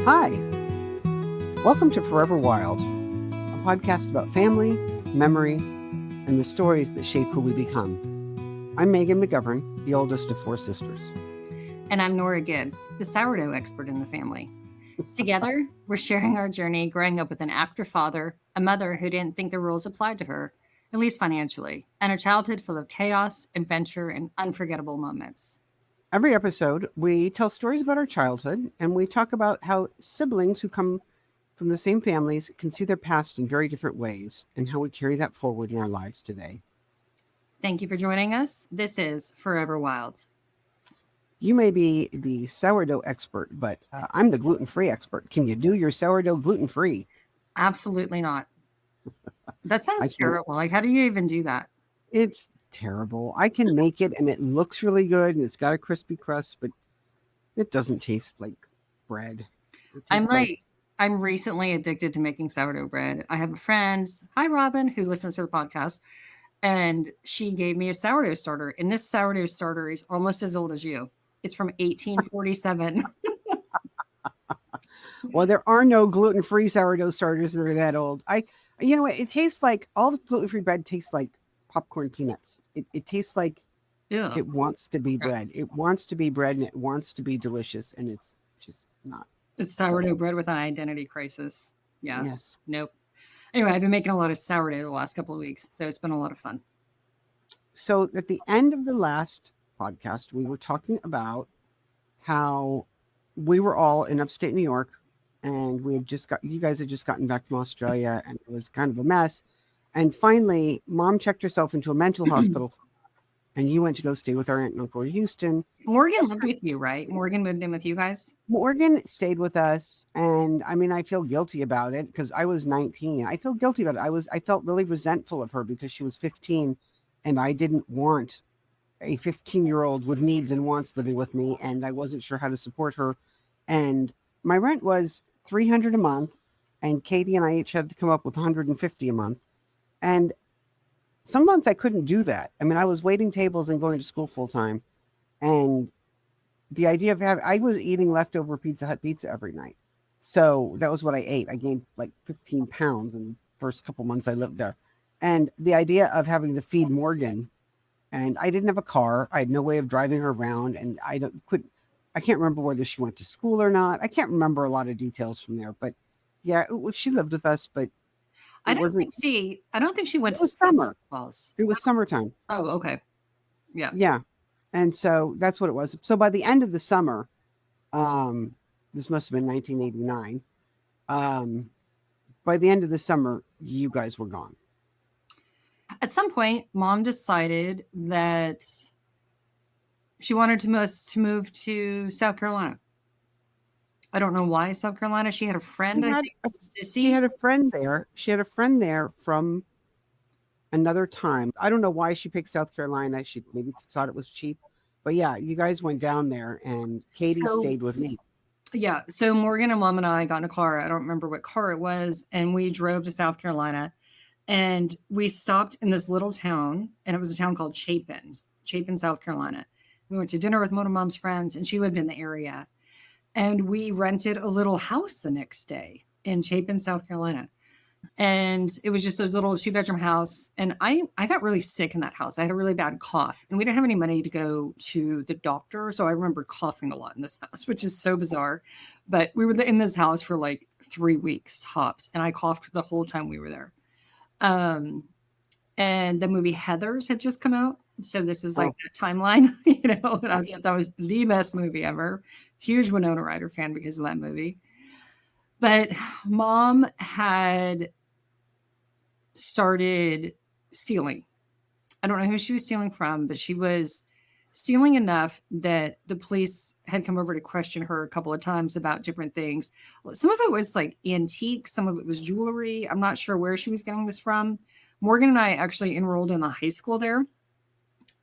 Hi, welcome to Forever Wild, a podcast about family, memory, and the stories that shape who we become. I'm Meagan McGovern, the oldest of four sisters. And I'm Nora Gibbs, the sourdough expert in the family. Together, we're sharing our journey growing up with an actor father, a mother who didn't think the rules applied to her, at least financially, and a childhood full of chaos, adventure, and unforgettable moments. Every episode, we tell stories about our childhood, and we talk about how siblings who come from the same families can see their past in very different ways, and how we carry that forward in our lives today. Thank you for joining us. This is Forever Wild. You may be the sourdough expert, but I'm the gluten-free expert. Can you do your sourdough gluten-free? Absolutely not. That I sounds can. terrible. Like, how do you even do that? It's terrible. I can make it, and it looks really good, and it's got a crispy crust, but it doesn't taste like bread. It I'm tastes like like, I'm recently addicted to making sourdough bread. I have a friend, hi Robin, who listens to the podcast, and she gave me a sourdough starter. And this sourdough starter is almost as old as you. It's from 1847. well, there are no gluten-free sourdough starters that are that old. You know what? It tastes like all the gluten-free bread tastes like popcorn peanuts. It tastes like Yeah, it wants to be gross. bread. It wants to be bread, and it wants to be delicious, and it's just not. It's So sourdough bread with an identity crisis. Yeah, yes. nope. Anyway, I've been making a lot of sourdough the last couple of weeks, so it's been a lot of fun. So at the end of the last podcast, we were talking about how we were all in upstate New York, and you guys had just gotten back from Australia, and it was kind of a mess. And finally, Mom checked herself into a mental hospital, and you went to go stay with our aunt and uncle in Houston. Morgan lived with you, right? Morgan moved in with you guys. Morgan stayed with us, and I mean, I feel guilty about it because I was 19. I feel guilty about it. I felt really resentful of her because she was 15, and I didn't want a 15-year-old with needs and wants living with me, and I wasn't sure how to support her. And my rent was $300 a month, and Katie and I each had to come up with $150 a month. And some months I couldn't do that. I mean, I was waiting tables and going to school full time, and the idea of having I was eating leftover Pizza Hut pizza every night. So that was what I ate. I gained like 15 pounds in the first couple months I lived there. And the idea of having to feed Morgan, and I didn't have a car. I had no way of driving her around, and I can't remember whether she went to school or not. I can't remember a lot of details from there, but yeah, she lived with us, but I it don't wasn't. think she. I don't think she went It to was school. summer. Falls. It was summertime. Oh, okay. Yeah. Yeah, and so that's what it was. So by the end of the summer, um, this must have been 1989. Um, by the end of the summer, you guys were gone. At some point, Mom decided that she wanted to move to South Carolina. I don't know why South Carolina. She had a She friend, I had think, a, she Sissy. had a friend there. She had a friend there from another time. I don't know why she picked South Carolina. She maybe thought it was cheap. But yeah, you guys went down there, and Katie So stayed with me. yeah, so Morgan and Mom and I got in a car. I don't remember what car it was, and we drove to South Carolina. And we stopped in this little town, and it was a town called Chapin, South Carolina. We went to dinner with one of Mom's friends, and she lived in the area. And we rented a little house the next day in Chapin, South Carolina. And it was just a little two-bedroom house. And I got really sick in that house. I had a really bad cough, and we didn't have any money to go to the doctor. So I remember coughing a lot in this house, which is so bizarre. But we were in this house for like 3 weeks tops, and I coughed the whole time we were there. Um, and the movie Heathers had just come out. So this is like Oh, that timeline, and I thought that was the best movie ever. Huge Winona Ryder fan because of that movie. But Mom had started stealing. I don't know who she was stealing from, but she was stealing enough that the police had come over to question her a couple of times about different things. Some of it was like antique, some of it was jewelry. I'm not sure where she was getting this from. Morgan and I actually enrolled in a high school there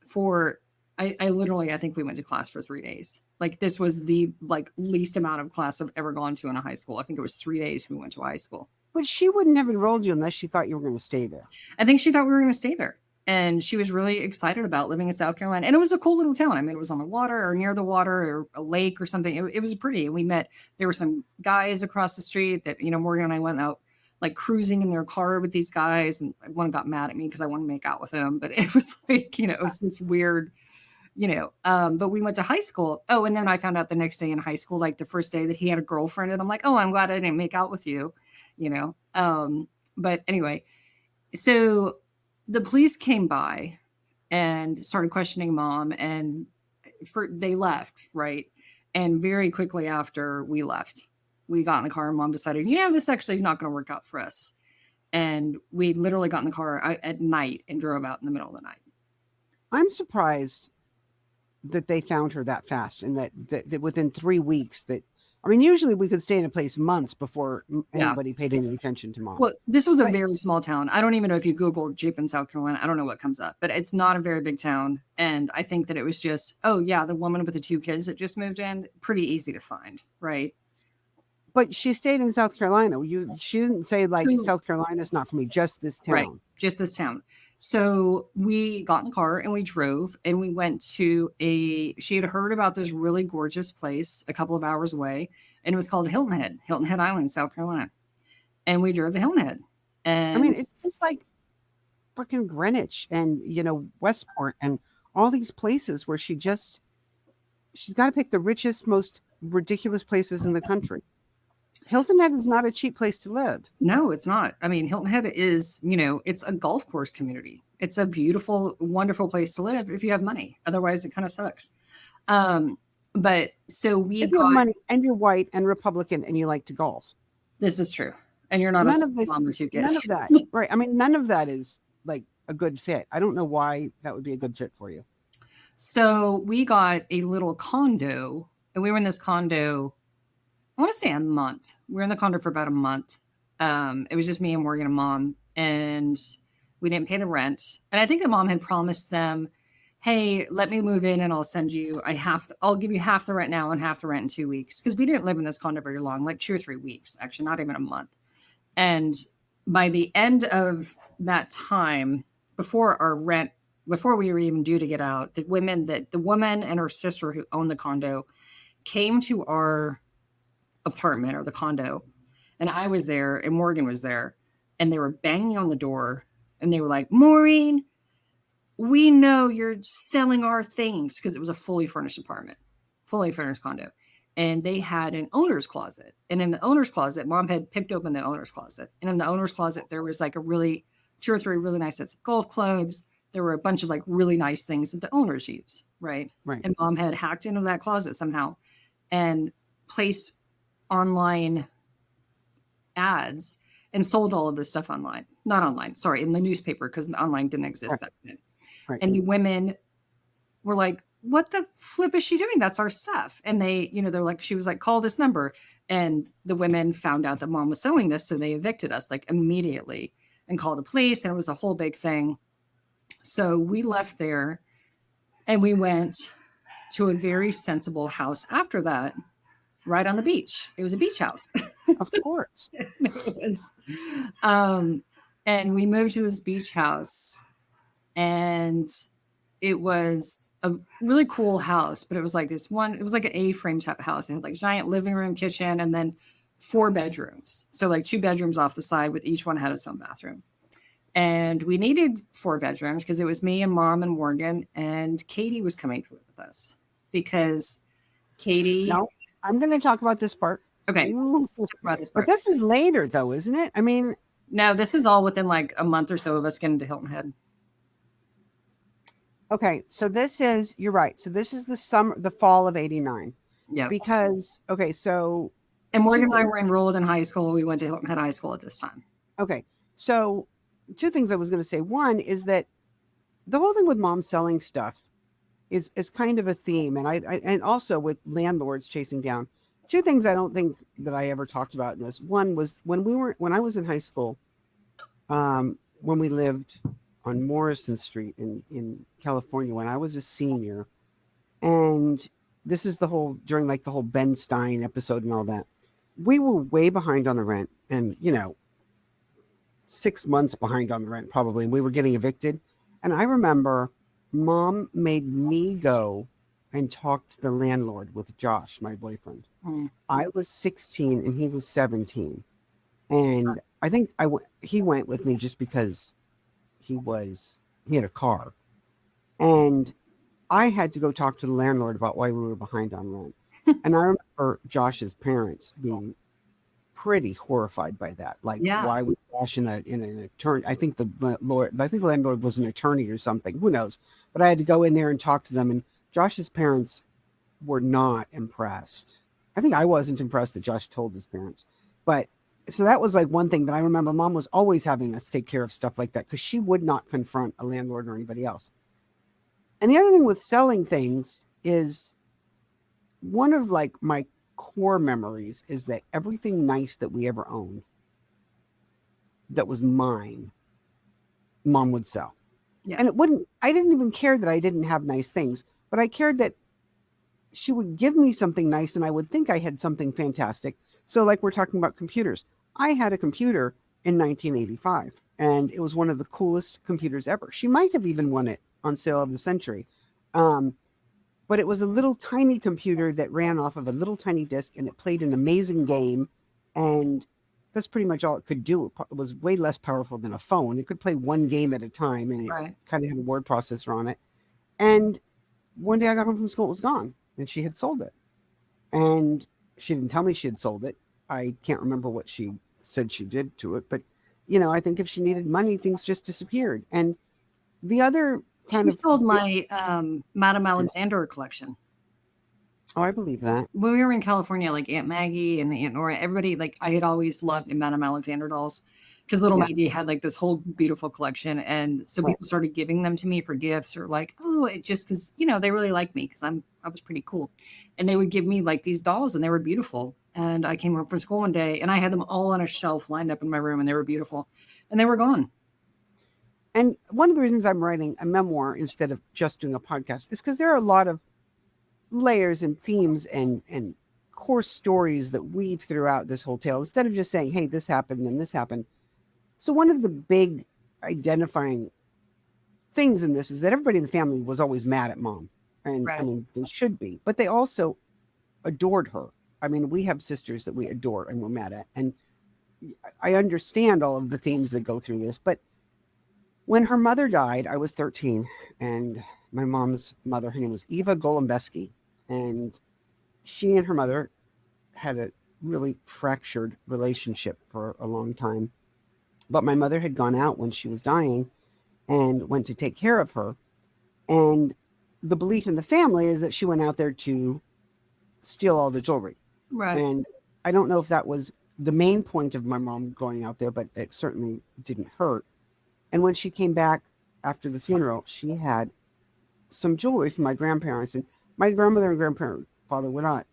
for I literally I think we went to class for 3 days. Like this was the like least amount of class I've ever gone to in a high school. I think it was 3 days we went to high school. but she wouldn't have enrolled you unless she thought you were going to stay there. I think she thought we were going to stay there. And she was really excited about living in South Carolina. And it was a cool little town. I mean, it was on the water or near the water or a lake or something. It was pretty. And we met, there were some guys across the street that, Morgan and I went out like cruising in their car with these guys. And one got mad at me because I wanted to make out with him. But it was like, it was this weird, but we went to high school. Oh, and then I found out the next day in high school, like the first day that he had a girlfriend. And I'm like, oh, I'm glad I didn't make out with you, you know. But anyway, so the police came by and started questioning mom, and they left, right? And very quickly after we left, we got in the car and mom decided, this actually is not going to work out for us. And we literally got in the car at night and drove out in the middle of the night. I'm surprised that they found her that fast, and that within 3 weeks usually we could stay in a place months before anybody paid any attention to mom. Well, this was a very small town. I don't even know if you Google Chapin, South Carolina. I don't know what comes up, but it's not a very big town. And I think that it was just, oh yeah, the woman with the 2 kids that just moved in, pretty easy to find, right? But she stayed in South Carolina. She didn't say like South Carolina's not for me, just this town. Right, just this town. So we got in the car and we drove and we went to she had heard about this really gorgeous place a couple of hours away, and it was called Hilton Head Island, South Carolina. And we drove to Hilton Head. And I mean, it's like fucking Greenwich and, Westport and all these places where she's got to pick the richest, most ridiculous places in the country. Hilton Head is not a cheap place to live. No, it's not. I mean, Hilton Head is, it's a golf course community. It's a beautiful, wonderful place to live if you have money. Otherwise, it kind of sucks. But so if you have money and you're white and Republican and you like to golf. This is true. And you're not none a of this, mom with 2 kids. None of that. Right. I mean, none of that is like a good fit. I don't know why that would be a good fit for you. So we got a little condo, and we were in this condo, I want to say a month. We were in the condo for about a month. It was just me and Morgan and mom, and we didn't pay the rent. And I think the mom had promised them, hey, let me move in and I'll give you half the rent now and half the rent in 2 weeks. Because we didn't live in this condo very long, like 2 or 3 weeks, actually, not even a month. And by the end of that time, before we were even due to get out, the woman and her sister who owned the condo came to our apartment or the condo, and I was there and Morgan was there, and they were banging on the door and they were like, Maureen, we know you're selling our things, because it was a fully furnished apartment, fully furnished condo. And they had an owner's closet. And in the owner's closet, mom had picked open the owner's closet. And in the owner's closet, there was like 2 or 3 really nice sets of golf clubs. There were a bunch of like really nice things that the owners use. Right. And mom had hacked into that closet somehow and placed online ads and sold all of this stuff online. Not online, sorry, in the newspaper, because the online didn't exist back then. Right. And the women were like, what the flip is she doing? That's our stuff. And they, they're like, she was like, call this number. And the women found out that mom was selling this. So they evicted us like immediately and called the police. And it was a whole big thing. So we left there and we went to a very sensible house after that, right on the beach. It was a beach house. Of course. And we moved to this beach house, and it was a really cool house, but it was like it was like an A-frame type of house. It had like giant living room, kitchen, and then 4 bedrooms. So like 2 bedrooms off the side, with each one had its own bathroom. And we needed 4 bedrooms because it was me and mom and Morgan, and Katie was coming to live with us because Katie. No, I'm going to talk about this part. Okay. But this is later though, isn't it? I mean, no, this is all within like a month or so of us getting to Hilton Head. Okay, so you're right. So this is the fall of '89. Yeah. Because, okay, so. And Morgan and I were enrolled in high school. We went to Hilton Head High School at this time. Okay, so 2 things I was going to say. One is that the whole thing with mom selling stuff is kind of a theme. And also with landlords chasing down. 2 things I don't think that I ever talked about in this. One was when I was in high school, when we lived on Morrison Street in California, when I was a senior, and this is during like the whole Ben Stein episode and all that, we were way behind on the rent, and 6 months behind on the rent probably, and we were getting evicted. And I remember mom made me go and talk to the landlord with Josh, my boyfriend. Mm. I was 16 and he was 17. And I think he went with me just because he had a car. And I had to go talk to the landlord about why we were behind on rent. And I remember Josh's parents being pretty horrified by that. Like, Yeah. why was Josh in an attorney? I think the landlord was an attorney or something. Who knows? But I had to go in there and talk to them. And Josh's parents were not impressed. I think I wasn't impressed that Josh told his parents. But so that was like one thing that I remember. Mom was always having us take care of stuff like that because she would not confront a landlord or anybody else. And the other thing with selling things is one of like my core memories is that everything nice that we ever owned that was mine, mom would sell. And Yes. I didn't even care that I didn't have nice things, but I cared that she would give me something nice and I would think I had something fantastic. So, like we're talking about computers, I had a computer in 1985 and it was one of the coolest computers ever. She might have even won it on Sale of the Century. Um, but it was a little tiny computer that ran off of a little tiny disk and it played an amazing game. And that's pretty much all it could do. It was way less powerful than a phone. It could play one game at a time and it Right. kind of had a word processor on it. And one day I got home from school, it was gone and she had sold it. And she didn't tell me she had sold it. I can't remember what she said she did to it, but I think if she needed money, things just disappeared. And the other kind She of sold big, my Madame Alexander collection. oh, I believe that. When we were in California, like Aunt Maggie and Aunt Nora, everybody, like I had always loved Madame Alexander dolls because little Yeah. Maggie had like this whole beautiful collection. And so Right. people started giving them to me for gifts or like, oh, it just because, they really liked me because I was pretty cool. And they would give me like these dolls and they were beautiful. And I came home from school one day and I had them all on a shelf lined up in my room and they were beautiful and they were gone. And one of the reasons I'm writing a memoir instead of just doing a podcast is because there are a lot of layers and themes and core stories that weave throughout this whole tale instead of just saying, hey, this happened and this happened. So one of the big identifying things in this is that everybody in the family was always mad at mom. And I Right. mean, they should be, but they also adored her. I mean, we have sisters that we adore and we're mad at. And I understand all of the themes that go through this, but when her mother died, I was 13, and my mom's mother, her name was Eva Golombeski, and she and her mother had a really fractured relationship for a long time. But my mother had gone out when she was dying and went to take care of her. And the belief in the family is that she went out there to steal all the jewelry. Right. And I don't know if that was the main point of my mom going out there, but it certainly didn't hurt. And when she came back after the funeral, she had some jewelry from my grandparents. And my grandmother and grandfather were not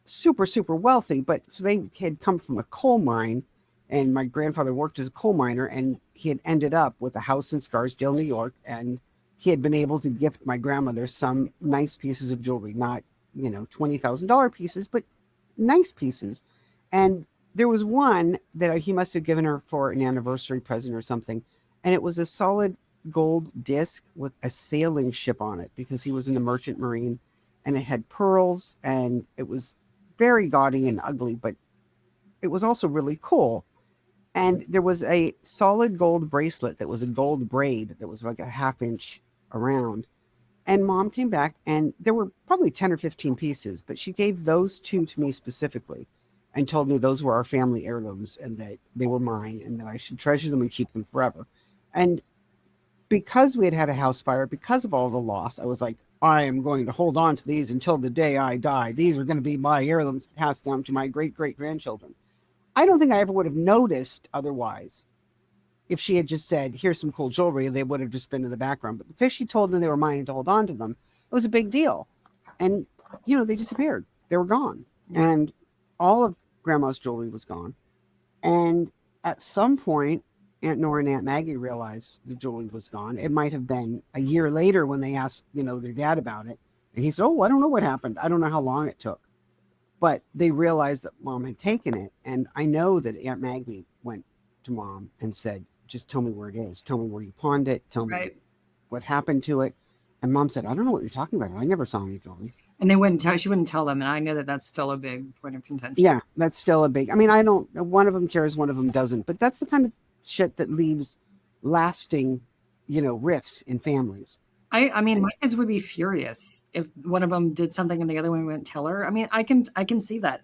super, super wealthy, but they had come from a coal mine. And my grandfather worked as a coal miner, and he had ended up with a house in Scarsdale, New York. And he had been able to gift my grandmother some nice pieces of jewelry, not, $20,000 pieces, but nice pieces. And there was one that he must have given her for an anniversary present or something. And it was a solid gold disc with a sailing ship on it because he was in the merchant marine, and it had pearls and it was very gaudy and ugly, but it was also really cool. And there was a solid gold bracelet that was a gold braid that was like a half inch around. And mom came back and there were probably 10 or 15 pieces, but she gave those two to me specifically and told me those were our family heirlooms and that they were mine and that I should treasure them and keep them forever. And because we had had a house fire, because of all the loss, I was like, I am going to hold on to these until the day I die. These are going to be my heirlooms passed down to my great great grandchildren. I don't think I ever would have noticed otherwise if she had just said, here's some cool jewelry, they would have just been in the background. But because she told them they were mine and to hold on to them, it was a big deal. And, they disappeared. They were gone. Yeah. And all of grandma's jewelry was gone. And at some point, Aunt Nora and Aunt Maggie realized the jewelry was gone. It might have been a year later when they asked, their dad about it. And he said, oh, I don't know what happened. I don't know how long it took. But they realized that mom had taken it. And I know that Aunt Maggie went to mom and said, just tell me where it is. Tell me where you pawned it. Tell me Right. what happened to it. And mom said, I don't know what you're talking about. I never saw any drawing. And they wouldn't tell. She wouldn't tell them, and I know that that's still a big point of contention. Yeah, that's still a big. I mean, I don't. One of them cares, one of them doesn't. But that's the kind of shit that leaves lasting, rifts in families. I mean, And my kids would be furious if one of them did something and the other one wouldn't tell her. I mean, I can see that.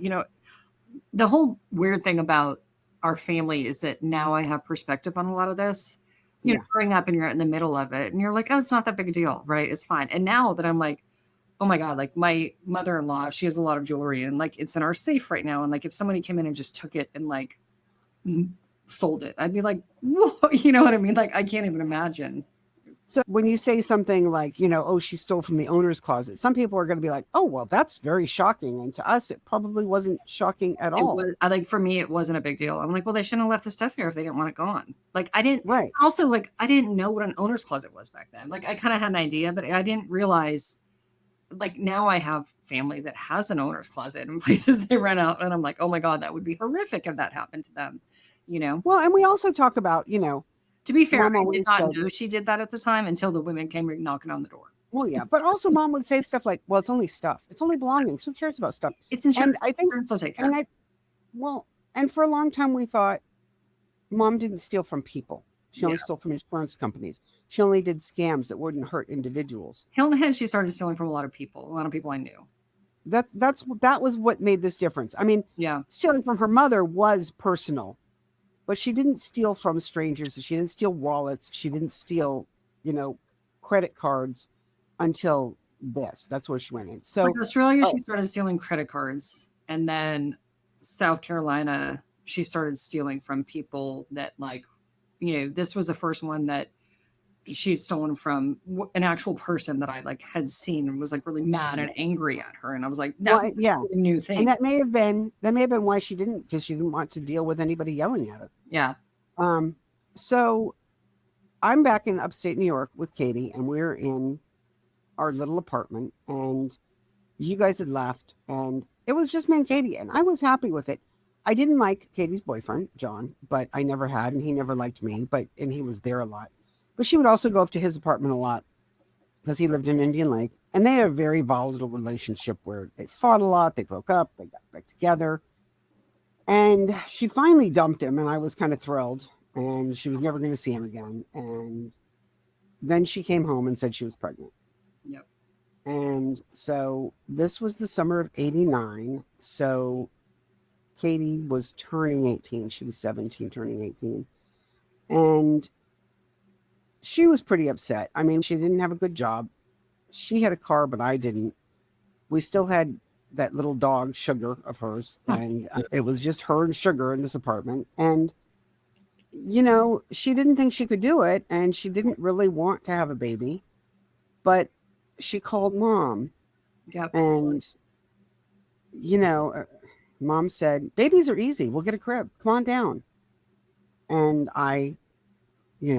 The whole weird thing about our family is that now I have perspective on a lot of this. yeah, Growing up and you're in the middle of it and you're like, oh, it's not that big a deal, right? It's fine. And now that I'm like, oh my God, like my mother-in-law, she has a lot of jewelry and like it's in our safe right now. And like if somebody came in and just took it and like sold it, I'd be like, whoa, you know what I mean? Like I can't even imagine. so when you say something like, oh, she stole from the owner's closet, some people are going to be like, oh, well, that's very shocking. And to us, it probably wasn't shocking at It all. was I like for me, it wasn't a big deal. I'm like, well, they shouldn't have left the stuff here if they didn't want it gone. Like I didn't Right. also like I didn't know what an owner's closet was back then. Like I kind of had an idea, but I didn't realize like now I have family that has an owner's closet in places they rent out, and I'm like, oh my God, that would be horrific if that happened to them. You know, Well, and we also talk about, to be fair, mom I did always not said, know she did that at the time until the women came knocking on the door. well, yeah, but also mom would say stuff like, well, it's only stuff. It's only belongings. Who cares about stuff? It's insurance. And I think, Insurance will take care. and I, well, and for a long time we thought mom didn't steal from people. She Yeah. only stole from insurance companies. She only did scams that wouldn't hurt individuals. Hilton Head, she started stealing from a lot of people I knew. That was what made this difference. I mean, Yeah. stealing from her mother was personal, but she didn't steal from strangers. She didn't steal wallets. She didn't steal, you know, credit cards until this. That's where she went in. Like So, Australia, oh, she started stealing credit cards. And then South Carolina, she started stealing from people that, like, this was the first one that she had stolen from an actual person that I like had seen and was like really mad and angry at her. And I was like, that well, was yeah, a new and thing. that may have been why she didn't, because she didn't want to deal with anybody yelling at her. Yeah. Um, so I'm back in upstate New York with Katie, and we're in our little apartment, and you guys had left, and it was just me and Katie, and I was happy with it. I didn't like Katie's boyfriend, John, but I never had, and he never liked me, and he was there a lot. But she would also go up to his apartment a lot because he lived in Indian Lake, and they had a very volatile relationship where they fought a lot, they broke up, they got back together, and she finally dumped him, and I was kind of thrilled, and she was never going to see him again. And then she came home and said she was pregnant. Yep. And so this was the summer of 89. So Katie was turning 18. She was 17, turning 18. And she was pretty upset. I mean, she didn't have a good job. She had a car, but I didn't. We still had that little dog, Sugar, of hers. And it was just her and Sugar in this apartment. And, she didn't think she could do it. And she didn't really want to have a baby. But she called mom. Yep. And, you know, uh, mom said, babies are easy. We'll get a crib. Come on down. And I,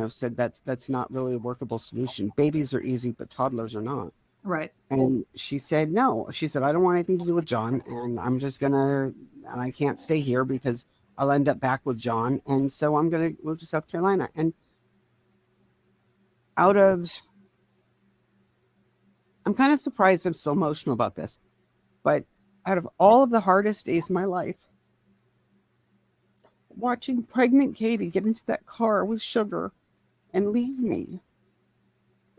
said that's not really a workable solution. Babies are easy, but toddlers are not. Right. And she said, no. She said, I don't want anything to do with John. And and I can't stay here because I'll end up back with John. And so I'm going to move to South Carolina. And out of, I'm kind of surprised I'm still emotional about this, but out of all of the hardest days of my life, watching pregnant Katie get into that car with Sugar and leave me.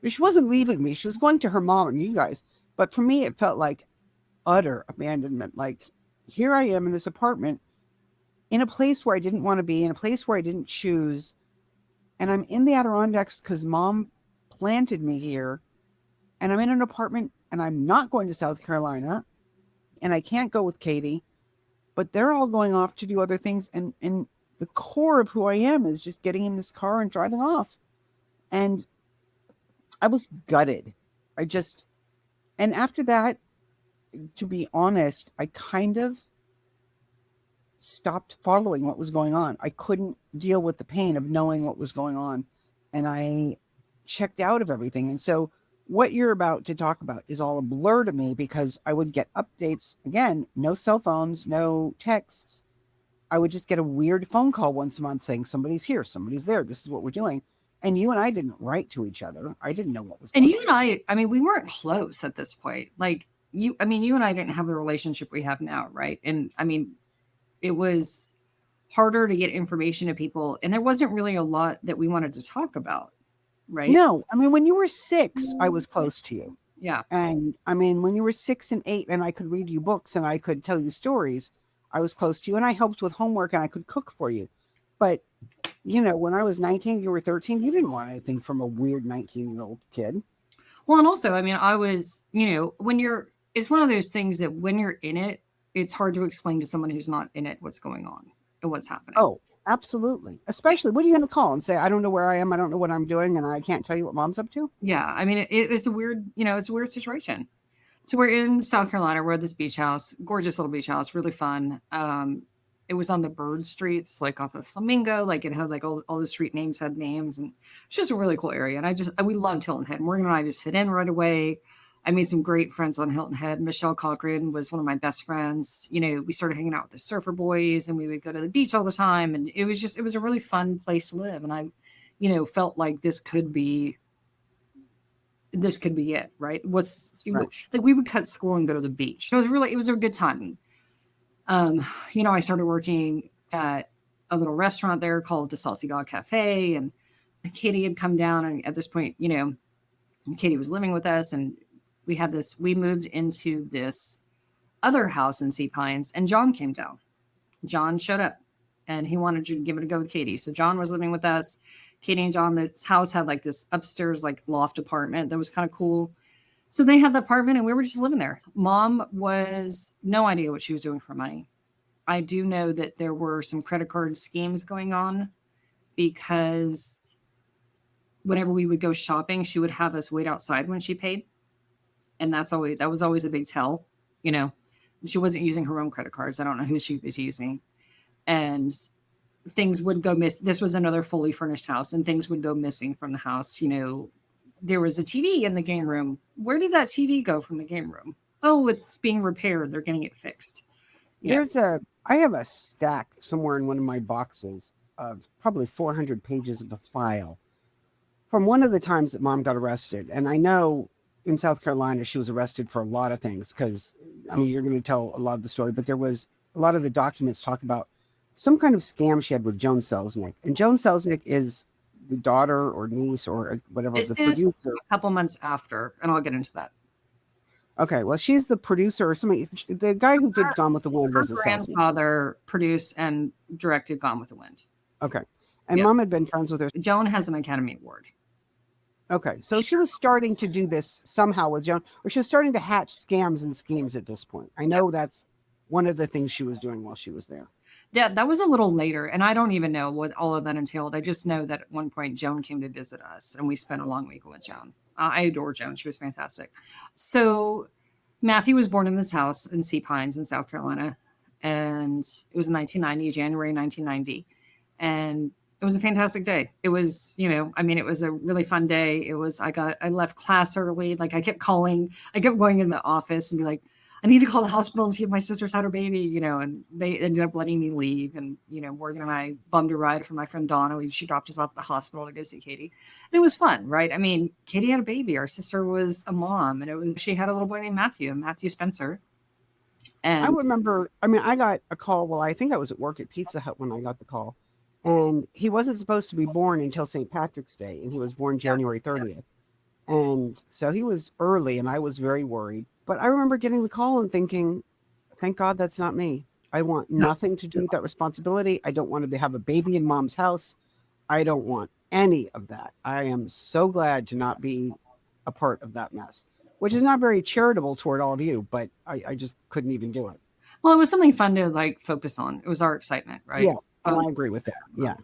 She wasn't leaving me. She was going to her mom and you guys. But for me, it felt like utter abandonment. Like, here I am in this apartment in a place where I didn't want to be, in a place where I didn't choose. And I'm in the Adirondacks because mom planted me here. And I'm in an apartment and I'm not going to South Carolina. And I can't go with Katie. But they're all going off to do other things. And the core of who I am is just getting in this car and driving off. And I was gutted. And after that, to be honest, I kind of stopped following what was going on. I couldn't deal with the pain of knowing what was going on. And I checked out of everything. And so what you're about to talk about is all a blur to me because I would get updates. Again, no cell phones, no texts. I would just get a weird phone call once a month saying somebody's here, somebody's there. This is what we're doing. And you and I didn't write to each other. I didn't know what was And going you and I mean, we weren't close at this point. Like I mean, you and I didn't have the relationship we have now, right? And I mean, it was harder to get information to people, and there wasn't really a lot that we wanted to talk about, on. right? No, I mean, when you were 6, I was close to you. Yeah. And I mean, when you were 6 and 8 and I could read you books and I could tell you stories, I was close to you and I helped with homework and I could cook for you. But, when I was 19, you were 13, you didn't want anything from a weird 19-year-old kid. Well, and also, I mean, I was, when it's one of those things that when you're in it, it's hard to explain to someone who's not in it what's going on and what's happening. Oh, absolutely. Especially, what are you going to call and say, I don't know where I am, I don't know what I'm doing, and I can't tell you what mom's up to? Yeah. I mean, it's a weird, it's a weird situation. So we're in South Carolina. We're at this beach house, gorgeous little beach house, really fun. It was on the bird streets, like off of Flamingo. Like it had like all the street names had names, and it's just a really cool area. And we loved Hilton Head. Morgan and I just fit in right away. I made some great friends on Hilton Head. Michelle Cochran was one of my best friends. We started hanging out with the surfer boys, and we would go to the beach all the time. And it was a really fun place to live. And I, felt like this could be it, right? Right. Like we would cut school and go to the beach. It was a good time. I started working at a little restaurant there called the Salty Dog Cafe, and Katie had come down, and at this point, Katie was living with us, and we moved into this other house in Sea Pines, and John came down. John showed up, and he wanted you to give it a go with Katie. So John was living with us. Katie and John, this house had like this upstairs like loft apartment that was kind of cool. So they had the apartment and we were just living there. Mom was no idea what she was doing for money. I do know that there were some credit card schemes going on because whenever we would go shopping, she would have us wait outside when she paid. And that was always a big tell, you know. She wasn't using her own credit cards. I don't know who she was using. And things would go miss. This was another fully furnished house, and things would go missing from the house. There was a TV in the game room. Where did that TV go from the game room? Oh, it's being repaired. They're getting it fixed. Yeah. I have a stack somewhere in one of my boxes of probably 400 pages of a file from one of the times that mom got arrested. And I know in South Carolina, she was arrested for a lot of things because, I mean, you're going to tell a lot of the story, but there was a lot of the documents talk about some kind of scam she had with Joan Selznick. And Joan Selznick is the daughter or niece or whatever This of the is producer. a couple months after, and I'll get into that. Okay, well, she's the producer or something. The guy who did Gone with the Wind Her was a Selznick. grandfather produced and directed Gone with the Wind. Okay. And Yeah. mom had been friends with her. Joan has an Academy Award. Okay, so she was starting to do this somehow with Joan, or she was starting to hatch scams and schemes at this point. I know that's one of the things she was doing while she was there. That was a little later, and I don't even know what all of that entailed. I just know that at one point Joan came to visit us, and we spent a long week with Joan. I adore Joan; she was fantastic. So Matthew was born in this house in Sea Pines in South Carolina, and it was 1990, January 1990, and it was a fantastic day. It was, it was a really fun day. I left class early. Like I kept going in the office and be like, I need to call the hospital and see if my sister's had her baby, and they ended up letting me leave. And, Morgan and I bummed a ride for my friend Donna. She dropped us off at the hospital to go see Katie. And it was fun, right? I mean, Katie had a baby. Our sister was a mom, and she had a little boy named Matthew Spencer. And I remember, I got a call. Well, I think I was at work at Pizza Hut when I got the call. And he wasn't supposed to be born until St. Patrick's Day. And he was born January 30th. And so he was early and I was very worried. But I remember getting the call and thinking, thank God that's not me. I want nothing to do with that responsibility. I don't want to have a baby in mom's house. I don't want any of that. I am so glad to not be a part of that mess, which is not very charitable toward all of you, but I just couldn't even do it. well, it was something fun to like focus on. It was our excitement, right? Yeah, I agree with that. Yeah.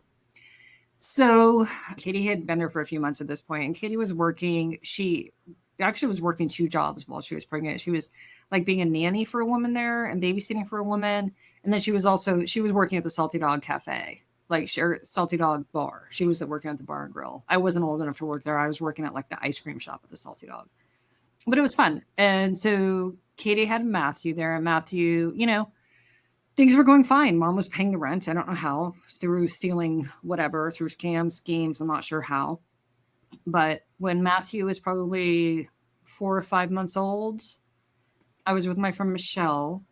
So Katie had been there for a few months at this point, and Katie was working. She actually was working 2 jobs while she was pregnant. She was like being a nanny for a woman there and babysitting for a woman. And then she was working at the Salty Dog Cafe, Salty Dog Bar. She was working at the bar and grill. I wasn't old enough to work there. I was working at like the ice cream shop at the Salty Dog. But it was fun. And so Katie had Matthew there, and Matthew, things were going fine. Mom was paying the rent. I don't know how, through stealing whatever, through scams, schemes. I'm not sure how. But when Matthew was probably 4 or 5 months old, I was with my friend Michelle.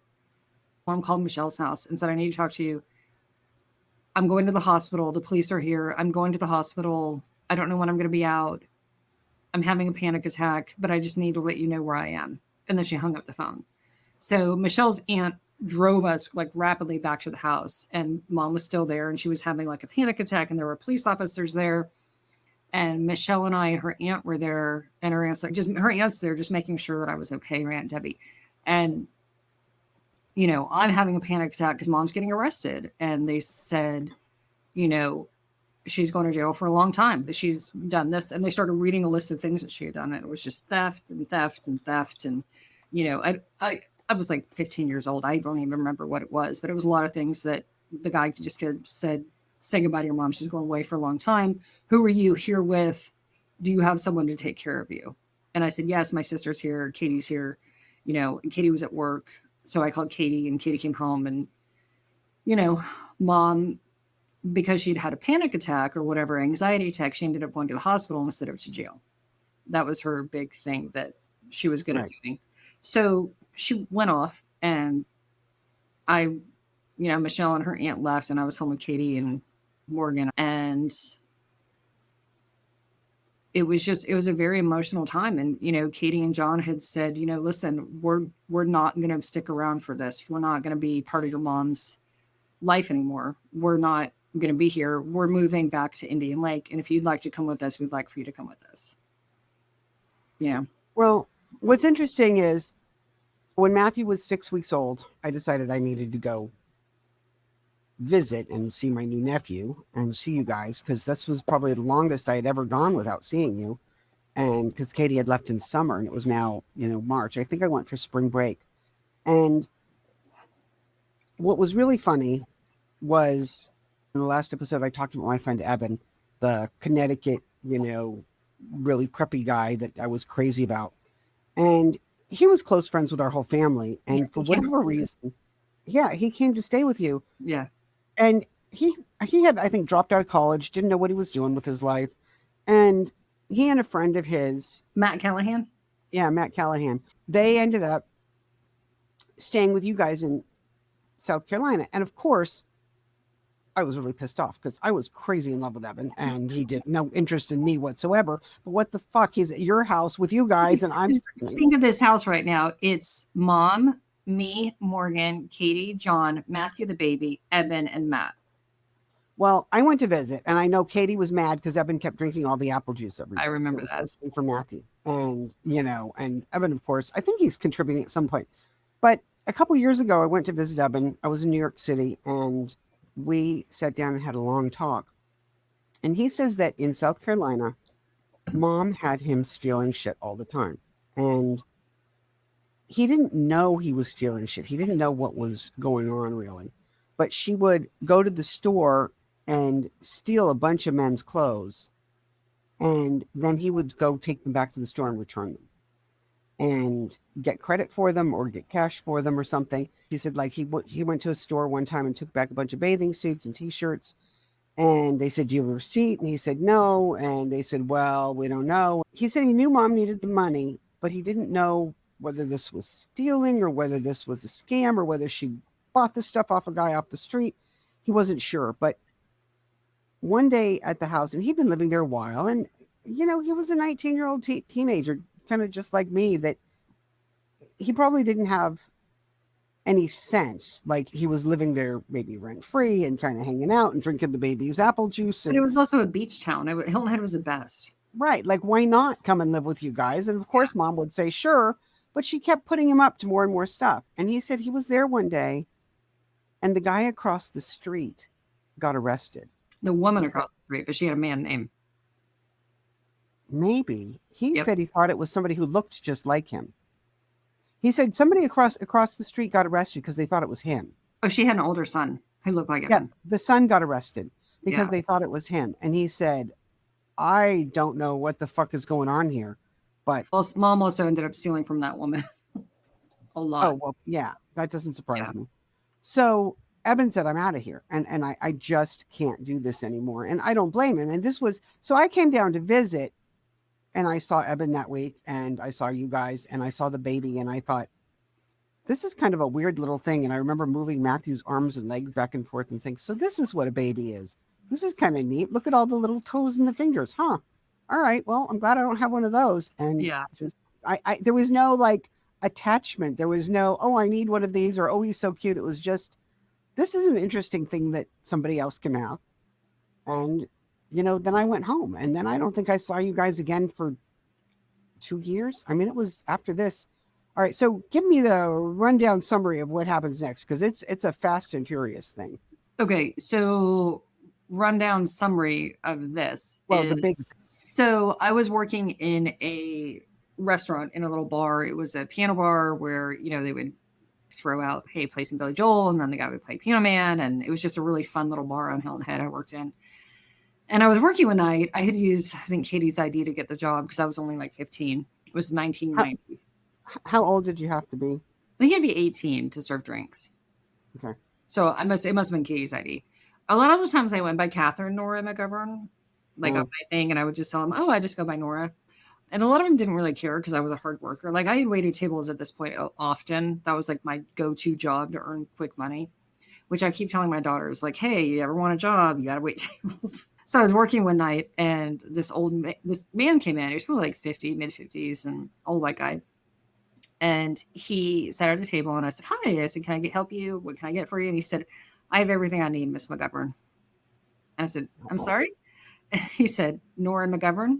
Mom called Michelle's house and said, I need to talk to you. I'm going to the hospital. The police are here. I'm going to the hospital. I don't know when I'm going to be out. I'm having a panic attack, but I just need to let you know where I am. And then she hung up the phone. So Michelle's aunt drove us like rapidly back to the house, and mom was still there, and she was having like a panic attack, and there were police officers there. And Michelle and I and her aunt were there, and her aunt's like, just her aunt's there, just making sure that I was okay, her Aunt Debbie. And I'm having a panic attack because mom's getting arrested. And they said, you know, she's going to jail for a long time, that she's done this. And they started reading a list of things that she had done. And it was just theft and theft and theft. And, I was like 15 years old. I don't even remember what it was, but it was a lot of things that the guy just said, say goodbye to your mom. She's going away for a long time. Who are you here with? Do you have someone to take care of you? And I said, yes, my sister's here. Katie's here. And Katie was at work. So I called Katie, and Katie came home, and, mom, because she'd had a panic attack or whatever, anxiety attack, she ended up going to the hospital instead of to jail. That was her big thing that she was good at doing. So she went off, and Michelle and her aunt left, and I was home with Katie and Morgan. And it was a very emotional time. And, Katie and John had said, listen, we're not going to stick around for this. We're not going to be part of your mom's life anymore. We're not going to be here. We're moving back to Indian Lake. And if you'd like to come with us, we'd like for you to come with us. Well, what's interesting is when Matthew was 6 weeks old, I decided I needed to go visit and see my new nephew and see you guys, because this was probably the longest I had ever gone without seeing you. And because Katie had left in summer, and it was now, March. I think I went for spring break. And what was really funny was in the last episode, I talked about my friend Evan, the Connecticut, really preppy guy that I was crazy about. And he was close friends with our whole family. And for whatever reason, he came to stay with you. Yeah. And he had, I think, dropped out of college, didn't know what he was doing with his life. And he and a friend of his, Matt Callahan. Yeah, Matt Callahan. They ended up staying with you guys in South Carolina. And of course, I was really pissed off because I was crazy in love with Evan, and he did no interest in me whatsoever. But what the fuck? He's at your house with you guys, and I'm think of this house right now. It's mom, me, Morgan, Katie, John, Matthew the baby, Evan, and Matt. Well, I went to visit, and I know Katie was mad because Evan kept drinking all the apple juice every day. I remember that. For Matthew. And, and Evan, of course, I think he's contributing at some point. But a couple years ago, I went to visit Evan. I was in New York City, and we sat down and had a long talk. And he says that in South Carolina, mom had him stealing shit all the time. And he didn't know he was stealing shit. He didn't know what was going on, really. But she would go to the store and steal a bunch of men's clothes. And then he would go take them back to the store and return them and get credit for them or get cash for them or something. He said, like, he went to a store one time and took back a bunch of bathing suits and T-shirts. And they said, do you have a receipt? And he said, no. And they said, well, we don't know. He said he knew mom needed the money, but he didn't know whether this was stealing or whether this was a scam or whether she bought the stuff off a guy off the street. He wasn't sure. But one day at the house, and he'd been living there a while, and, he was a 19-year-old teenager, kind of just like me, that he probably didn't have any sense. Like, he was living there maybe rent-free and kind of hanging out and drinking the baby's apple juice. But it was also a beach town. Hilton Head was the best. Right. Like, why not come and live with you guys? And of course, mom would say, sure. But she kept putting him up to more and more stuff. And he said he was there one day, and the guy across the street got arrested. The woman across the street, but she had a man name. Maybe. He said he thought it was somebody who looked just like him. He said somebody across the street got arrested because they thought it was him. Oh, she had an older son who looked like him. Yes, the son got arrested because they thought it was him. And he said, I don't know what the fuck is going on here. But mom also ended up stealing from that woman a lot. Oh, well, yeah, that doesn't surprise me. So Evan said, I'm out of here. And I just can't do this anymore. And I don't blame him. And so I came down to visit. and I saw Eben that week, and I saw you guys, and I saw the baby, and I thought, this is kind of a weird little thing. And I remember moving Matthew's arms and legs back and forth and saying, so this is what a baby is. This is kind of neat. Look at all the little toes and the fingers, huh? All right. Well, I'm glad I don't have one of those. And Yeah. just, there was no like attachment. There was no, oh, I need one of these, or oh, he's so cute. It was just, this is an interesting thing that somebody else can have. And, then I went home, and then I don't think I saw you guys again for 2 years. I mean, it was after this. All right, so give me the rundown summary of what happens next, because it's a fast and furious thing. Okay, so rundown summary of this Well, the big. so I was working in a restaurant in a little bar. It was a piano bar where they would throw out, hey, play some Billy Joel, and then the guy would play Piano Man, and it was just a really fun little bar on Hilton Head I worked in. And I was working one night. I had used, I think, Katie's ID to get the job because I was only like 15. It was 1990. How old did you have to be? I think you had to be 18 to serve drinks. Okay. So it must have been Katie's ID. A lot of the times I went by Catherine Nora McGovern, like on my thing, and I would just tell them, oh, I just go by Nora. And a lot of them didn't really care because I was a hard worker. Like I had waited tables at this point often. That was like my go-to job to earn quick money, which I keep telling my daughters, like, hey, you ever want a job? You got to wait tables. So I was working one night, and this man came in. He was probably like 50, mid-50s, and old white guy. And he sat at a table, and I said, hi. I said, can I help you? What can I get for you? And he said, I have everything I need, Miss McGovern. And I said, I'm sorry? And he said, Nora McGovern.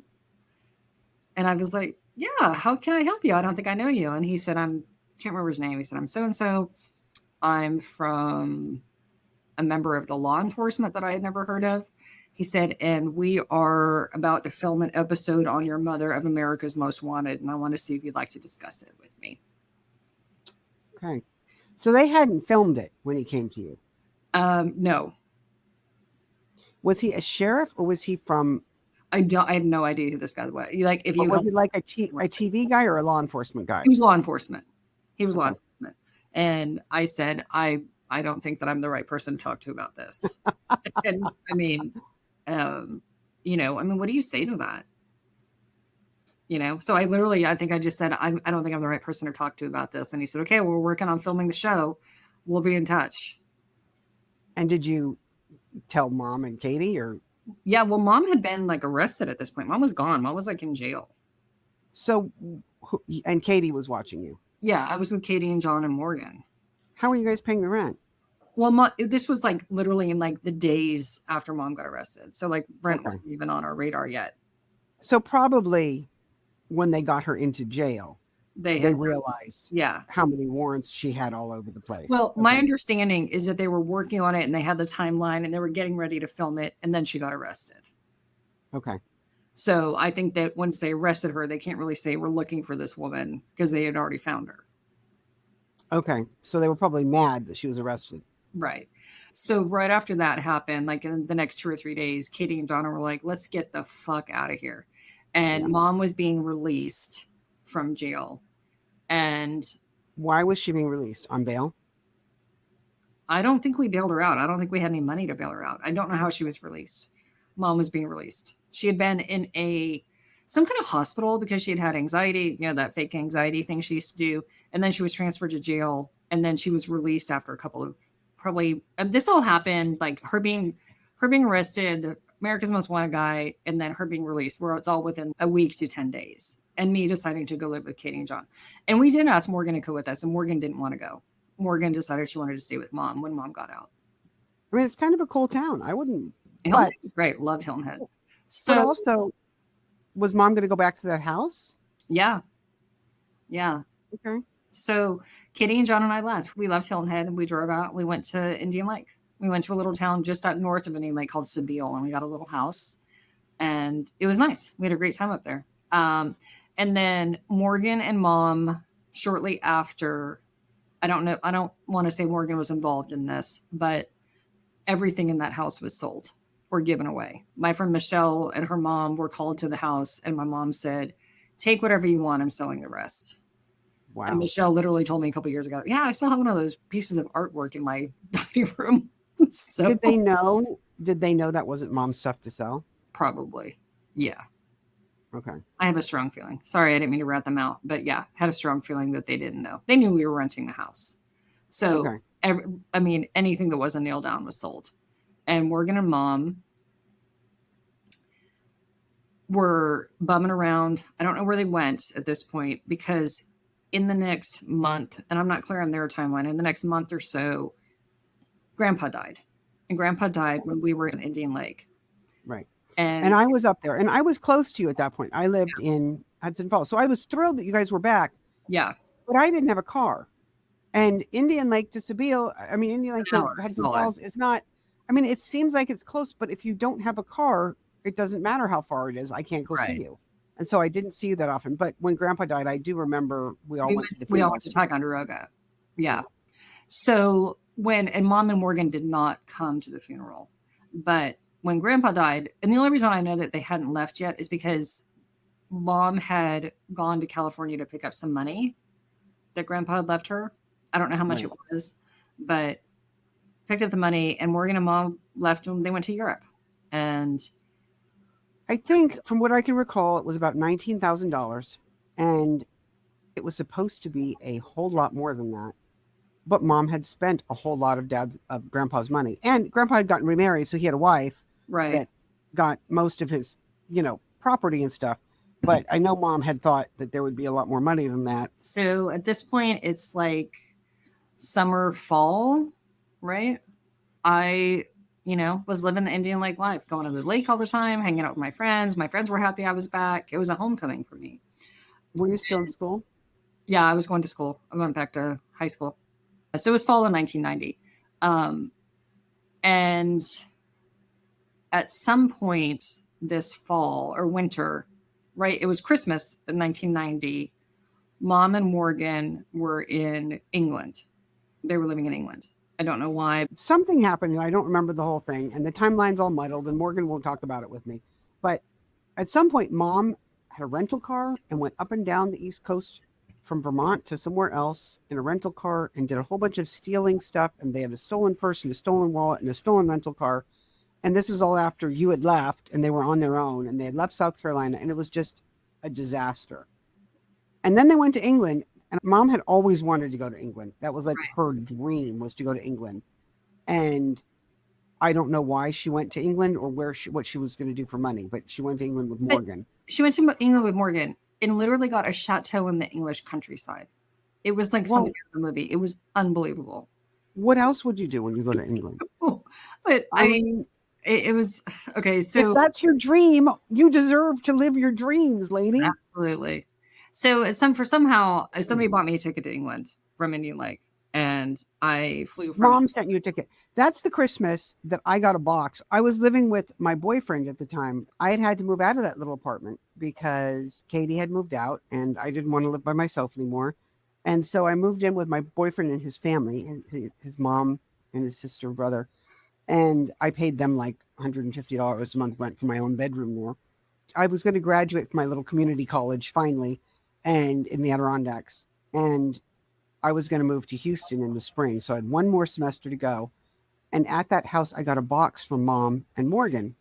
And I was like, yeah, how can I help you? I don't think I know you. And he said, can't remember his name. He said, I'm so-and-so. I'm from a member of the law enforcement that I had never heard of. He said, and we are about to film an episode on your mother of America's Most Wanted, and I want to see if you'd like to discuss it with me. Okay. So they hadn't filmed it when he came to you? No. Was he a sheriff, or was he from... I have no idea who this guy was. Like, if you was he like a TV guy or a law enforcement guy? He was law enforcement. Law enforcement. And I said, I don't think that I'm the right person to talk to about this. And I mean, what do you say to that? So I think I just said, I don't think I'm the right person to talk to about this. And he said, okay, well, we're working on filming the show. We'll be in touch. And did you tell Mom and Katie, or? Yeah, well, Mom had been like arrested at this point. Mom was gone. Mom was like in jail. So, and Katie was watching you? Yeah, I was with Katie and John and Morgan. How are you guys paying the rent? Well, this was like literally in like the days after Mom got arrested. So like rent wasn't even on our radar yet. So probably when they got her into jail, they realized how many warrants she had all over the place. Well, my understanding is that they were working on it and they had the timeline and they were getting ready to film it, and then she got arrested. Okay. So I think that once they arrested her, they can't really say we're looking for this woman because they had already found her. Okay. So they were probably mad that she was arrested. Right. So right after that happened, like in the next 2 or 3 days, Katie and John were like, let's get the fuck out of here. And Mom was being released from jail. And why was she being released? On bail? I don't think we bailed her out. I don't think we had any money to bail her out. I don't know how she was released. Mom was being released. She had been in some kind of hospital because she had had anxiety, that fake anxiety thing she used to do. And then she was transferred to jail. And then she was released after a couple of this all happened like her being arrested, the America's Most Wanted guy, and then her being released, where it's all within a week to 10 days. And me deciding to go live with Katie and John. And we did ask Morgan to go with us, and Morgan didn't want to go. Morgan decided she wanted to stay with Mom when Mom got out. I mean, it's kind of a cool town. I wouldn't. Great. Loved Hilton Head. So, but also, was Mom going to go back to that house? Yeah. Okay. So Katie and John and I left. We left Hilton Head and we drove out. We went to Indian Lake. We went to a little town just out north of Indian Lake called Surreal, and we got a little house. And it was nice. We had a great time up there. And then Morgan and Mom, shortly after, I don't want to say Morgan was involved in this, but everything in that house was sold or given away. My friend Michelle and her mom were called to the house, and my mom said, take whatever you want. I'm selling the rest. Wow. And Michelle literally told me a couple of years ago, yeah, I still have one of those pieces of artwork in my dining room. So Did they know that wasn't Mom's stuff to sell? Probably. Yeah. Okay. I have a strong feeling. Sorry, I didn't mean to rat them out, but yeah, had a strong feeling that they didn't know. They knew we were renting the house. So, Okay. I mean, anything that wasn't nailed down was sold. And Morgan and mom were bumming around. I don't know where they went at this point because in the next month, and I'm not clear on their timeline, in the next month or so, grandpa died. And grandpa died when we were in Indian Lake. Right. And And I was up there and I was close to you at that point. I lived in Hudson Falls. So I was thrilled that you guys were back, yeah, but I didn't have a car. And Indian Lake to Sebille, I mean, Indian Lake an to hour Hudson solid. Falls is not, I mean, it seems like it's close, but if you don't have a car, it doesn't matter how far it is. I can't go see Right. you. And so I didn't see you that often. But when grandpa died, I do remember we all went to the We all funeral. went to Ticonderoga. Yeah. Yeah. So and mom and Morgan did not come to the funeral, but when grandpa died, and the only reason I know that they hadn't left yet is because mom had gone to California to pick up some money that grandpa had left her. I don't know how much Right. it was, but picked up the money and Morgan and mom left them. They went to Europe. And I think from what I can recall, it was about $19,000. And it was supposed to be a whole lot more than that. But mom had spent a whole lot of grandpa's money. And grandpa had gotten remarried, so he had a wife right. that got most of his, property and stuff. But I know mom had thought that there would be a lot more money than that. So at this point, it's like summer, fall, right? I, was living the Indian Lake life, going to the lake all the time, hanging out with my friends. My friends were happy I was back. It was a homecoming for me. Were you still in school? Yeah, I was going to school. I went back to high school. So it was fall of 1990. Um, and at some point this fall or winter, right? It was Christmas in 1990. Mom and Morgan were in England. They were living in England. I don't know why. Something happened, and I don't remember the whole thing, and the timeline's all muddled, and Morgan won't talk about it with me. But at some point, mom had a rental car and went up and down the East Coast from Vermont to somewhere else in a rental car and did a whole bunch of stealing stuff. And they had a stolen purse and a stolen wallet and a stolen rental car. And this was all after you had left and they were on their own and they had left South Carolina, and it was just a disaster. And then they went to England, and mom had always wanted to go to England. That was like her dream, was to go to England. And I don't know why she went to England or what she was going to do for money, but she went to England with But Morgan. she went to England with Morgan and literally got a chateau in the English countryside. It was like Well, something out of a movie. It was unbelievable. what else would you do when you go to England? But I mean, it was okay. if So that's your dream, you deserve to live your dreams, lady. absolutely. So somehow somebody bought me a ticket to England from Indian Lake, and I flew from. Mom sent you a ticket. That's the Christmas that I got a box. I was living with my boyfriend at the time. I had to move out of that little apartment because Katie had moved out and I didn't want to live by myself anymore. And so I moved in with my boyfriend and his family, his mom and his sister and brother. And I paid them like $150 a month rent for my own bedroom there. I was going to graduate from my little community college finally, and in the Adirondacks. And I was going to move to Houston in the spring. So I had one more semester to go. And at that house, I got a box from mom and Morgan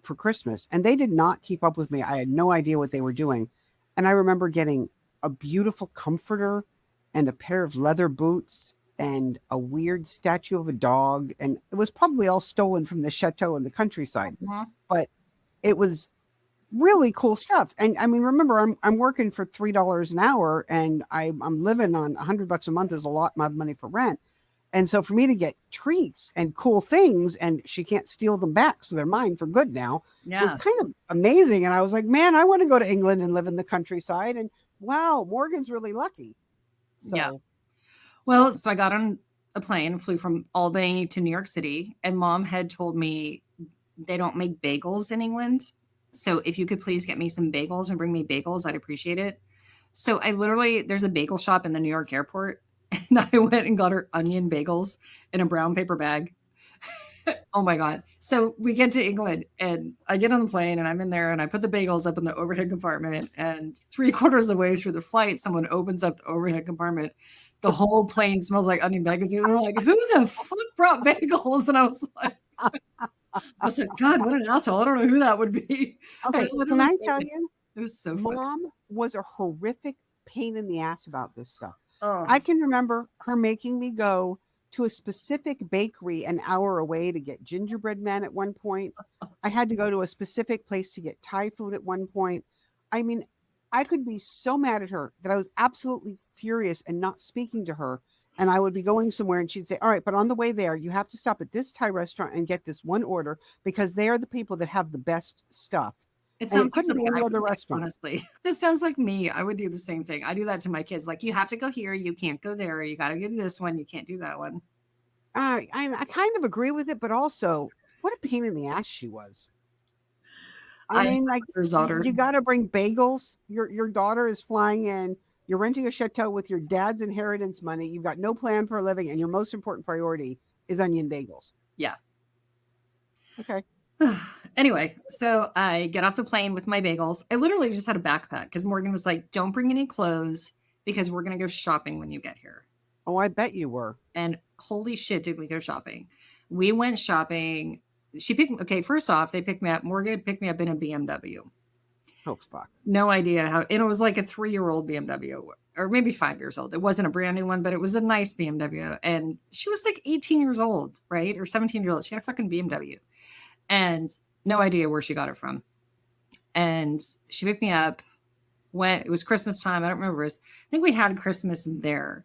for Christmas. And they did not keep up with me. I had no idea what they were doing. And I remember getting a beautiful comforter and a pair of leather boots and a weird statue of a dog. And it was probably all stolen from the chateau in the countryside. Mhm. But it was really cool stuff. And I mean, remember, I'm working for $3 an hour, and I'm living on $100 a month is a lot of money for rent. And so for me to get treats and cool things, and she can't steal them back, so they're mine for good now, was Yeah. kind of amazing. And I was like, man, I want to go to England and live in the countryside. And wow, Morgan's really lucky. Yeah. So Well, so I got on a plane, flew from Albany to New York City, and mom had told me they don't make bagels in England. So if you could please get me some bagels and bring me bagels, I'd appreciate it. So there's a bagel shop in the New York airport, and I went and got her onion bagels in a brown paper bag. Oh my God. So we get to England and I get on the plane and I'm in there and I put the bagels up in the overhead compartment. And three-quarters of the way through the flight, someone opens up the overhead compartment. The whole plane smells like onion bagels. And they're like, who the fuck brought bagels? And I was like, God, what an asshole. I don't know who that would be. And okay, I can literally I tell you? It was so fun. Mom was a horrific pain in the ass about this stuff. Oh, I can remember her making me go to a specific bakery an hour away to get gingerbread men at one point. I had to go to a specific place to get Thai food at one point. I mean, I could be so mad at her that I was absolutely furious and not speaking to her. And I would be going somewhere and she'd say, all right, but on the way there, you have to stop at this Thai restaurant and get this one order because they are the people that have the best stuff. it And sounds it like couldn't be something any I would other do, restaurant. honestly. It sounds like me. I would do the same thing. I do that to my kids. Like, you have to go here. You can't go there. You got to go to this one. You can't do that one. I kind of agree with it, but also, what a pain in the ass she was. I I have mean, like, a daughter. you got to bring bagels. Your daughter is flying in. You're renting a chateau with your dad's inheritance money. You've got no plan for a living, and your most important priority is onion bagels. Yeah. Okay. Anyway, so I get off the plane with my bagels. I literally just had a backpack because Morgan was like, don't bring any clothes because we're going to go shopping when you get here. Oh, I bet you were. And holy shit, did we go shopping? We went shopping. She picked, okay, first off, they picked me up. Morgan picked me up in a BMW. Oh, fuck. No idea how, and it was like a 3-year-old BMW or maybe 5 years old. It wasn't a brand new one, but it was a nice BMW. And she was like 18 years old, right? Or 17-year old. She had a fucking BMW and no idea where she got it from. And she picked me up when it was Christmas time. I don't remember. I think we had Christmas there.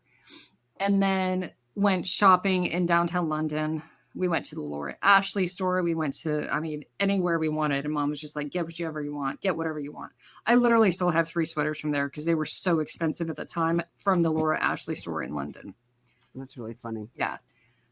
And then went shopping in downtown London. We went to the Laura Ashley store. We went to, I mean, anywhere we wanted. And mom was just like, get whatever you want, get whatever you want. I literally still have 3 sweaters from there because they were so expensive at the time from the Laura Ashley store in London. That's really funny. Yeah.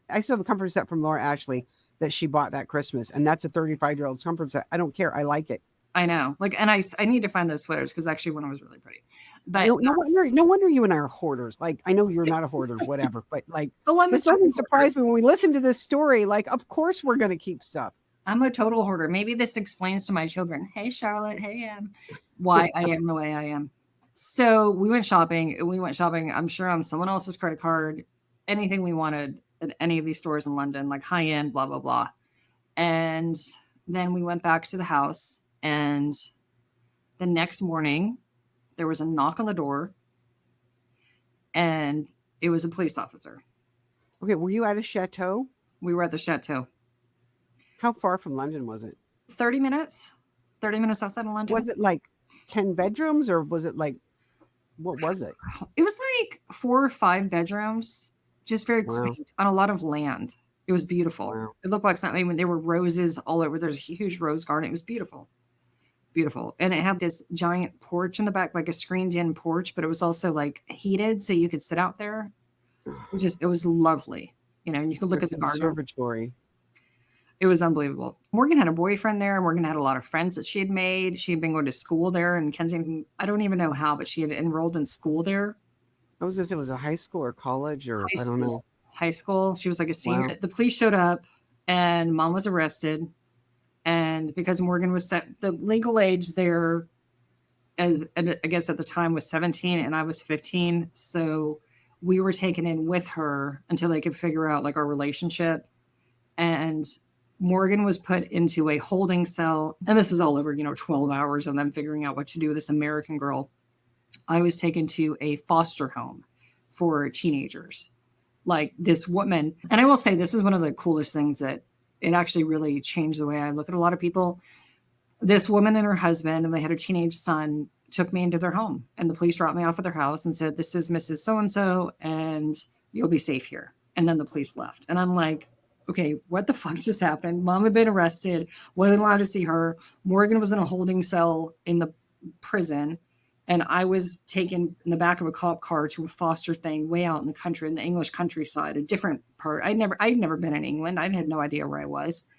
I still have a comfort set from Laura Ashley that she bought that Christmas, and that's a 35-year-old comfort set. I don't care. I like it. I know. Like, and I need to find those sweaters because actually one was really pretty. But no wonder you and I are hoarders. Like, I know you're not a hoarder, whatever, but like, oh, this doesn't surprise me when we listen to this story. Like, of course we're going to keep stuff. I'm a total hoarder. Maybe this explains to my children, hey, Charlotte, hey, Em, why I am the way I am. So we went shopping. I'm sure, on someone else's credit card, anything we wanted at any of these stores in London, like high end, blah, blah, blah. And then we went back to the house. And the next morning, there was a knock on the door, and it was a police officer. Okay, were you at a chateau? We were at the Chateau. How far from London was it? 30 minutes. 30 minutes outside of London. Was it like 10 bedrooms, or was it like, what was it? It was like 4 or 5 bedrooms, just very quaint, on a lot of land. It was beautiful. Wow. It looked like something when there were roses all over. There's a huge rose garden. It was beautiful. Beautiful. And it had this giant porch in the back, like a screened in porch, but it was also like heated so you could sit out there. It was lovely. You know, and you could look at the conservatory. It was unbelievable. Morgan had a boyfriend there. Morgan had a lot of friends that she had made. She had been going to school there in Kensington. I don't even know how, but she had enrolled in school there. I was going to say, was it high school or college or I don't know. High school. She was like a senior. Wow. The police showed up and mom was arrested. And because Morgan was set, the legal age there, as I guess at the time was 17 and I was 15. So we were taken in with her until they could figure out like our relationship. And Morgan was put into a holding cell. And this is all over, 12 hours of them figuring out what to do with this American girl. I was taken to a foster home for teenagers. Like this woman. And I will say, this is one of the coolest things that it actually really changed the way I look at a lot of people. This woman and her husband, and they had a teenage son, took me into their home. And the police dropped me off at their house and said, this is Mrs. So-and-so, and you'll be safe here. And then the police left. And I'm like, okay, what the fuck just happened? Mom had been arrested, wasn't allowed to see her. Morgan was in a holding cell in the prison. And I was taken in the back of a cop car to a foster thing way out in the country, in the English countryside, a different part. I'd never been in England. I had no idea where I was.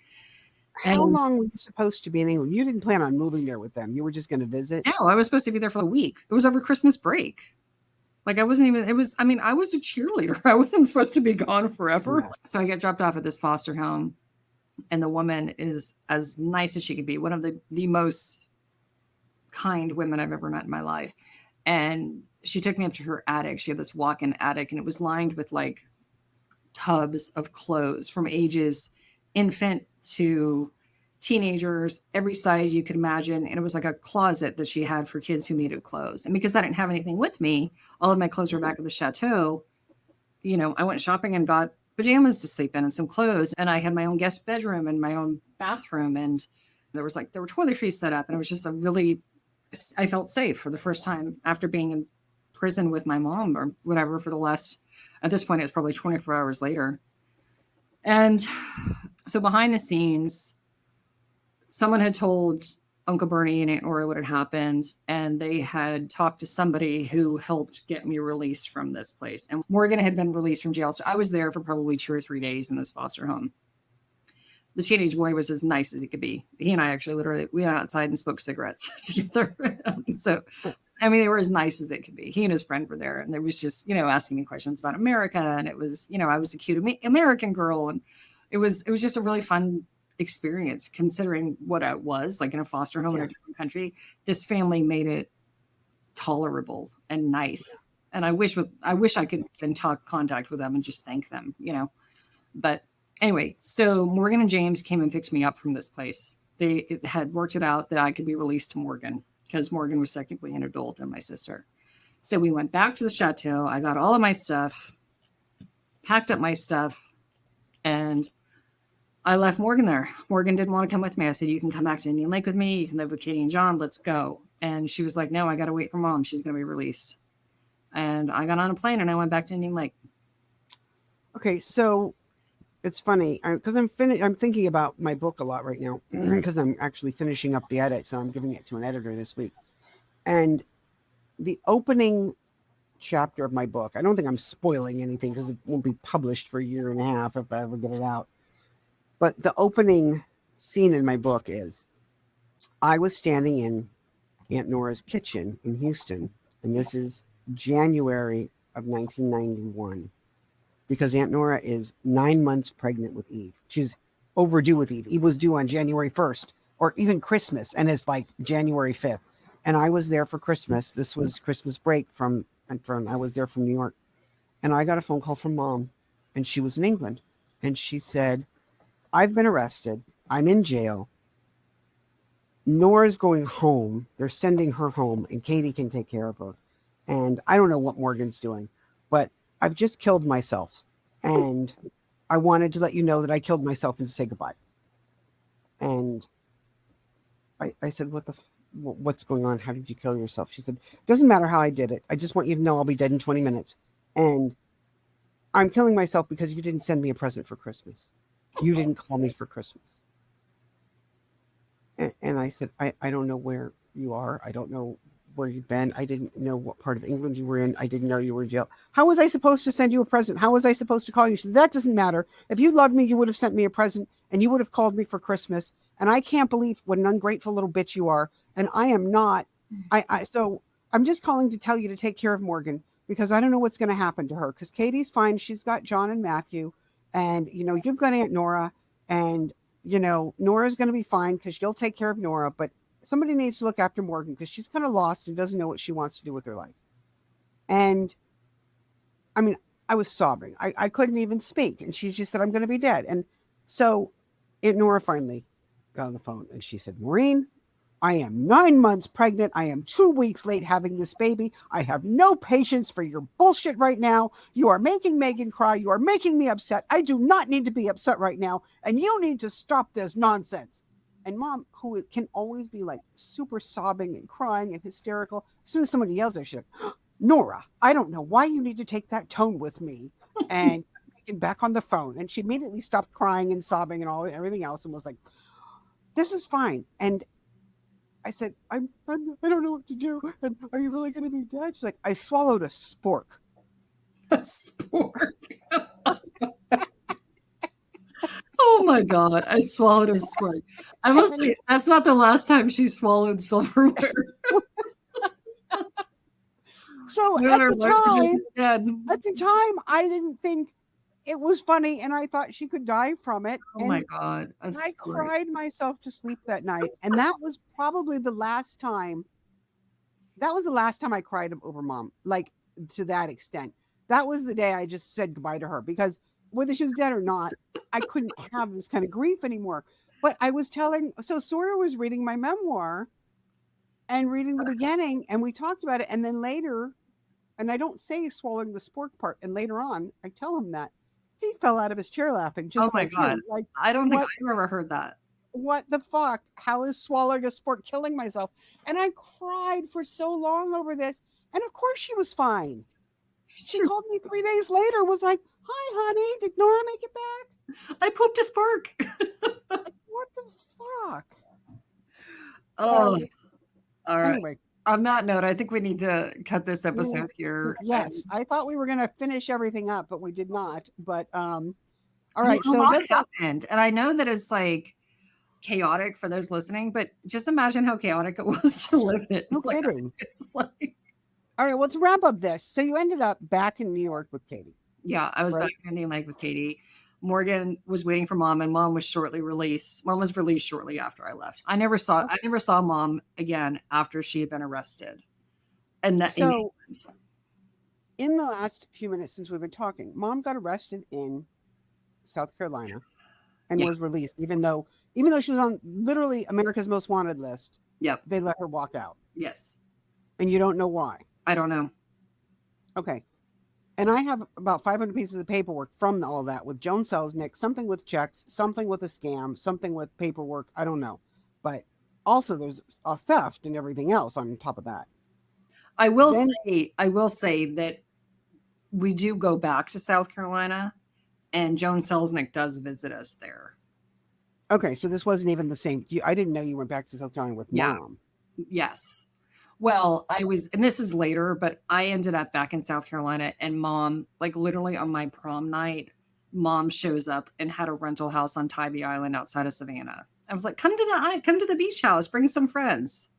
How long were you supposed to be in England? You didn't plan on moving there with them. You were just going to visit? No, I was supposed to be there for a week. It was over Christmas break. Like I was a cheerleader. I wasn't supposed to be gone forever. Yeah. So I get dropped off at this foster home, and the woman is as nice as she could be. One of the most kind women I've ever met in my life. And she took me up to her attic. She had this walk-in attic, and it was lined with like tubs of clothes from ages infant to teenagers, every size you could imagine. And it was like a closet that she had for kids who needed clothes. And because I didn't have anything with me, all of my clothes were back at the chateau. I went shopping and got pajamas to sleep in and some clothes. And I had my own guest bedroom and my own bathroom. And there were toiletries set up. And it was just I felt safe for the first time after being in prison with my mom or whatever for the last, at this point, it was probably 24 hours later. And so behind the scenes, someone had told Uncle Bernie and Aunt Nora what had happened, and they had talked to somebody who helped get me released from this place. And Morgan had been released from jail, so I was there for probably 2 or 3 days in this foster home. The teenage boy was as nice as he could be. He and I actually literally we went outside and smoked cigarettes together. So, I mean, they were as nice as they could be. He and his friend were there, and they was just asking me questions about America, and it was I was a cute American girl, and it was just a really fun experience considering what I was like in a foster home in a different country. This family made it tolerable and nice, and I wish I could get in contact with them and just thank them, But anyway, so Morgan and James came and picked me up from this place. They had worked it out that I could be released to Morgan because Morgan was technically an adult and my sister. So we went back to the chateau. I got all of my stuff, packed up my stuff, and I left Morgan there. Morgan didn't want to come with me. I said, you can come back to Indian Lake with me. You can live with Katie and John. Let's go. And she was like, no, I got to wait for Mom. She's going to be released. And I got on a plane and I went back to Indian Lake. Okay, so it's funny because I'm thinking about my book a lot right now because I'm actually finishing up the edit, so I'm giving it to an editor this week. And the opening chapter of my book, I don't think I'm spoiling anything because it won't be published for a year and a half if I ever get it out. But the opening scene in my book is I was standing in Aunt Nora's kitchen in Houston, and this is January of 1991. Because Aunt Nora is 9 months pregnant with Eve. She's overdue with Eve. Eve was due on January 1st or even Christmas, and it's like January 5th. And I was there for Christmas. This was Christmas break I was there from New York. And I got a phone call from Mom, and she was in England. And she said, I've been arrested. I'm in jail. Nora's going home. They're sending her home, and Katie can take care of her. And I don't know what Morgan's doing, but I've just killed myself, and I wanted to let you know that I killed myself and to say goodbye. And I said, what's going on? How did you kill yourself? She said, it doesn't matter how I did it. I just want you to know I'll be dead in 20 minutes. And I'm killing myself because you didn't send me a present for Christmas. You didn't call me for Christmas. And I said, I don't know where you are. I don't know where you've been. I didn't know what part of England you were in. I didn't know you were in jail. How was I supposed to send you a present? How was I supposed to call you? She said, that doesn't matter. If you loved me, you would have sent me a present and you would have called me for Christmas. And I can't believe what an ungrateful little bitch you are. And I am not. So I'm just calling to tell you to take care of Morgan because I don't know what's going to happen to her because Katie's fine. She's got John and Matthew and, you've got Aunt Nora and, Nora's going to be fine because you'll take care of Nora. But somebody needs to look after Morgan because she's kind of lost and doesn't know what she wants to do with her life. And I mean, I was sobbing. I couldn't even speak. And she just said, I'm going to be dead. And so Aunt Nora finally got on the phone and she said, Maureen, I am 9 months pregnant. I am 2 weeks late having this baby. I have no patience for your bullshit right now. You are making Meagan cry. You are making me upset. I do not need to be upset right now. And you need to stop this nonsense. And Mom, who can always be like super sobbing and crying and hysterical, as soon as somebody yells at her, she's like, Nora, I don't know why you need to take that tone with me. And get back on the phone. And she immediately stopped crying and sobbing and everything else and was like, this is fine. And I said, I don't know what to do. And are you really going to be dead? She's like, I swallowed a spork. A spork. Oh my God, I swallowed a spork. I must say, that's not the last time she swallowed silverware. So at the time, I didn't think it was funny, and I thought she could die from it. Oh my God. I cried myself to sleep that night. And that was probably the last time. That was the last time I cried over Mom, like to that extent. That was the day I just said goodbye to her because whether she was dead or not, I couldn't have this kind of grief anymore. But I was telling, so Sora was reading my memoir and reading the beginning, and we talked about it. And then later, and I don't say swallowing the spork part, and later on, I tell him that he fell out of his chair laughing, Oh just my like god. you. Like, I don't think what? I've ever heard that. What the fuck? How is swallowing a spork killing myself? And I cried for so long over this. And of course, she was fine. She called me 3 days later, was like, "Hi, honey. Did Nora make it back?" I pooped a spark. Like, what the fuck? Oh, So all right. anyway, On that note, I think we need to cut this we need episode here. And yes, I thought we were gonna finish everything up, but we did not. But all well, right, a so lot let's happened. And I know that it's like chaotic for those listening, but just imagine how chaotic it was to live it. no Like kidding. it's like All right, well, let's wrap up this. So you ended up back in New York with Katie, yeah, I was back right? in Indian Lake with Katie. Morgan was waiting for mom, and mom was shortly released. Mom was released shortly after I left. I Okay. never saw mom again after she had been arrested. And that in So in the last few minutes since we've been talking, Mom got arrested in South Carolina and yeah, was released, even though she was on literally America's Most Wanted list. yep, They let her walk out, yes. and you don't know why. I don't know. Okay. And I have about 500 pieces of paperwork from all that with Joan Selznick, something with checks, something with a scam, something with paperwork. I don't know. But also there's a theft and everything else on top of that. Then, I will say that we do go back to South Carolina, and Joan Selznick does visit us there. okay, so this wasn't even the same. I didn't know you went back to South Carolina with Yeah, Mom. yes. Well, I was, and this is later, but I ended up back in South Carolina, and mom, like literally on my prom night, mom shows up and had a rental house on Tybee Island outside of Savannah. I was like, come to the beach house, bring some friends.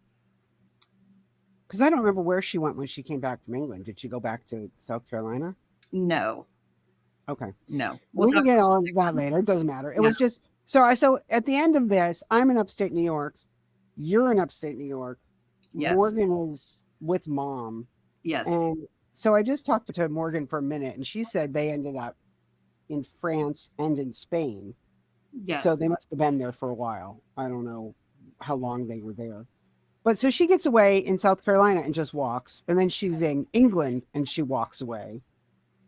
Because I don't remember where she went when she came back from England. Did she go back to South Carolina? No, Okay. no. We'll We can talk get about on to that later. It doesn't matter. It yeah. was just so at the end of this, I'm in upstate New York. You're in upstate New York. Yes. Morgan is with Mom. Yes. And so I just talked to Morgan for a minute, and she said they ended up in France and in Spain. So Yes. they must have been there for a while. I don't know how long they were there. But so she gets away in South Carolina and just walks. And then she's in England and she walks away.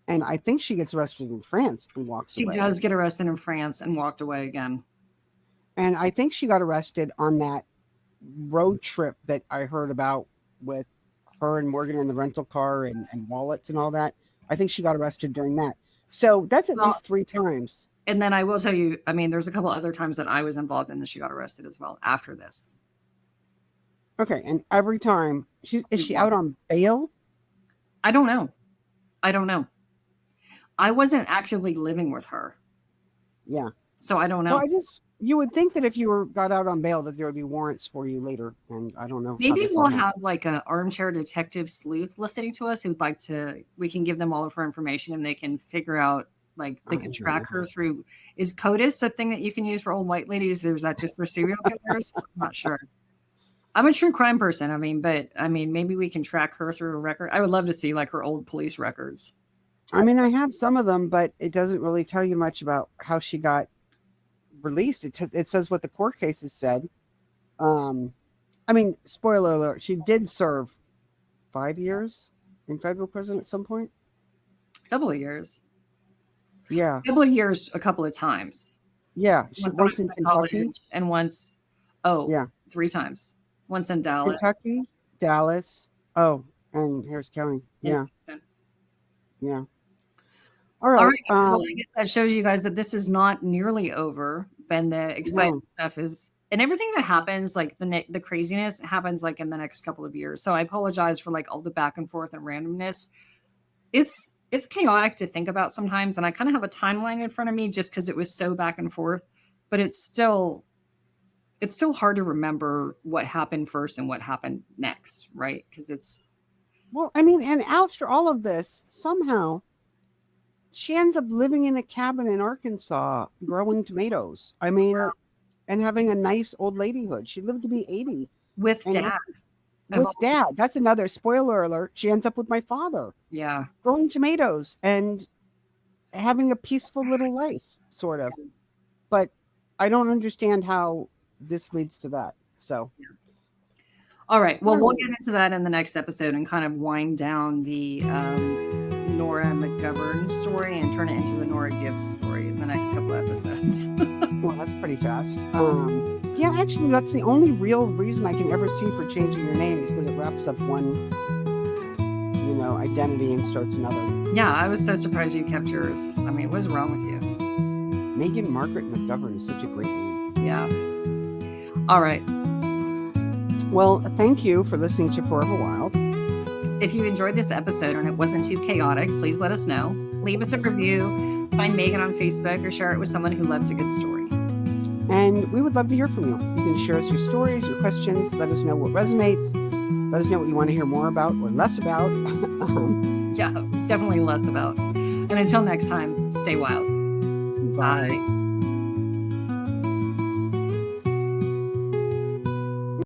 And I think she gets arrested in France and walks She away. does get arrested in France and walked away again. And I think she got arrested on that road trip that I heard about with her and Morgan in the rental car and wallets and all that. I think she got arrested during that. So that's at Well, least 3 times. and then I will tell you, I mean, there's a couple other times that I was involved in that she got arrested as well after this. Okay. And every time, is she out on bail? I don't know. I don't know. I wasn't actively living with her, Yeah. so I don't Well, know. you would think that if you were got out on bail that there would be warrants for you later. And I don't know how Maybe this we'll all happened. have like an armchair detective sleuth listening to us who'd like to. We can give them all of her information, and they can figure out like they can track her through. Is CODIS a thing that you can use for old white ladies, or is that just for serial killers? I'm not sure. I'm a true crime person. But maybe we can track her through a record. I would love to see like her old police records. I mean, I have some of them, but it doesn't really tell you much about how she got released. It says what the court cases said. I mean, spoiler alert, she did serve 5 years in federal prison at some point. A couple of years. Yeah. A couple of years, a couple of times. Yeah. Once when I Once was in in Kentucky. college, and once, Yeah. 3 times. Once in Dallas. Kentucky, Dallas. Oh, and Harris County. And Yeah. Houston. Yeah. All All right. right, guys. Well, I guess that shows you guys that this is not nearly over. And the exciting No. stuff is, and everything that happens, like the craziness happens like in the next couple of years. So I apologize for like all the back and forth and randomness. It's chaotic to think about sometimes, and I kind of have a timeline in front of me just because it was so back and forth. But it's still hard to remember what happened first and what happened next, right? Because it's Well, I mean, and after all of this, somehow she ends up living in a cabin in Arkansas growing tomatoes. I mean, and having a nice old ladyhood. She lived to be 80 with and dad. with dad. That's another spoiler alert. She ends up with my father Yeah. growing tomatoes and having a peaceful little life, sort of. But I don't understand how this leads to that. So, All right. Well, all we'll right. get into that in the next episode and kind of wind down the Nora McGovern story and turn it into a Nora Gibbs story in the next couple episodes. Well, that's pretty fast. Yeah, actually, that's the only real reason I can ever see for changing your name is because it wraps up one, identity and starts another. Yeah, I was so surprised you kept yours. I mean, what's wrong with you? Meagan Margaret McGovern is such a great name. Yeah. All right. Well, thank you for listening to Forever Wild. If you enjoyed this episode and it wasn't too chaotic, please let us know. Leave us a review, find Meagan on Facebook, or share it with someone who loves a good story. And we would love to hear from you. You can share us your stories, your questions, let us know what resonates, let us know what you want to hear more about or less about. Yeah, definitely less about. And until next time, stay wild. Bye. Bye.